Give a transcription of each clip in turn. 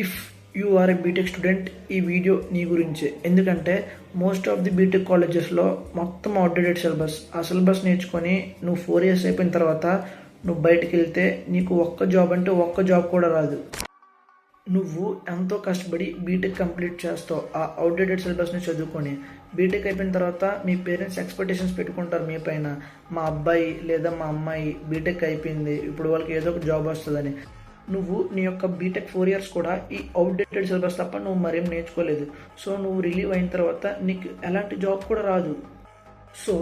If you are a BTech student, ఈ video నీ గురించే. ఎందుకంటే మోస్ట్ ఆఫ్ ది బీటెక్ కాలేజెస్లో మొత్తం అవుట్డేటెడ్ సిలబస్. ఆ సిలబస్ నేర్చుకొని నువ్వు 4 years అయిపోయిన తర్వాత నువ్వు బయటికి వెళ్తే నీకు ఒక్క జాబ్ అంటే ఒక్క జాబ్ కూడా రాదు. నువ్వు ఎంతో కష్టపడి బీటెక్ కంప్లీట్ చేస్తావు ఆ అవుట్డేటెడ్ సిలబస్ని చదువుకొని. బీటెక్ అయిపోయిన తర్వాత మీ పేరెంట్స్ ఎక్స్పెక్టేషన్స్ పెట్టుకుంటారు మీ పైన. మా అబ్బాయి లేదా మా అమ్మాయి బీటెక్ అయిపోయింది, ఇప్పుడు వాళ్ళకి ఏదో ఒక జాబ్ వస్తుందని. నువ్వు నీ యొక్క బీటెక్ 4 years కూడా ఈ అవుట్డేటెడ్ సిలబస్ తప్ప నువ్వు మరేం నేర్చుకోలేదు. సో నువ్వు రిలీవ్ అయిన తర్వాత నీకు ఎలాంటి జాబ్ కూడా రాదు. సో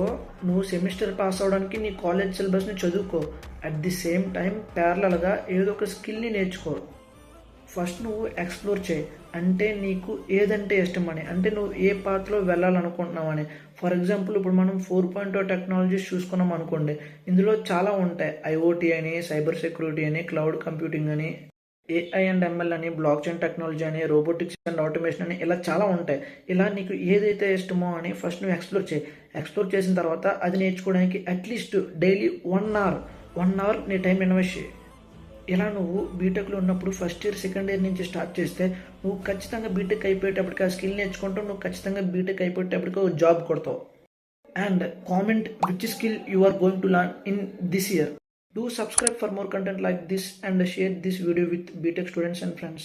నువ్వు సెమిస్టర్ పాస్ అవడానికి నీ కాలేజ్ సిలబస్ని చదువుకో. అట్ ది సేమ్ టైం ప్యారలల్గా ఏదో ఒక స్కిల్ని నేర్చుకో. ఫస్ట్ నువ్వు ఎక్స్ప్లోర్ చేయి. అంటే నీకు ఏదంటే ఇష్టమని, అంటే నువ్వు ఏ పాత్లో వెళ్ళాలనుకుంటున్నావని. ఫర్ ఎగ్జాంపుల్ ఇప్పుడు మనం 4.0 టెక్నాలజీస్ చూసుకున్నాం అనుకోండి. ఇందులో చాలా ఉంటాయి. ఐఓటీ అని, సైబర్ సెక్యూరిటీ అని, క్లౌడ్ కంప్యూటింగ్ అని, ఏఐ అండ్ ఎంఎల్ అని, బ్లాక్ చైన్ టెక్నాలజీ అని, రోబోటిక్స్ అండ్ ఆటోమేషన్ అని, ఇలా చాలా ఉంటాయి. ఇలా నీకు ఏదైతే ఇష్టమో అని ఫస్ట్ నువ్వు ఎక్స్ప్లోర్ చేయి. ఎక్స్ప్లోర్ చేసిన తర్వాత అది నేర్చుకోవడానికి అట్లీస్ట్ డైలీ 1 hour నీ టైం ఇన్వెస్ట్ చేయి. ఇలా నువ్వు బీటెక్లో ఉన్నప్పుడు ఫస్ట్ ఇయర్ సెకండ్ ఇయర్ నుంచి స్టార్ట్ చేస్తే నువ్వు ఖచ్చితంగా బీటెక్ అయిపోయేటప్పటికి ఆ స్కిల్ నేర్చుకుంటావు. నువ్వు ఖచ్చితంగా బీటెక్ అయిపోయేటప్పటికి ఒక జాబ్ కొడతావు. And comment which skill you are going to learn in this year. Do subscribe for more content like this and share this video with BTech students and friends.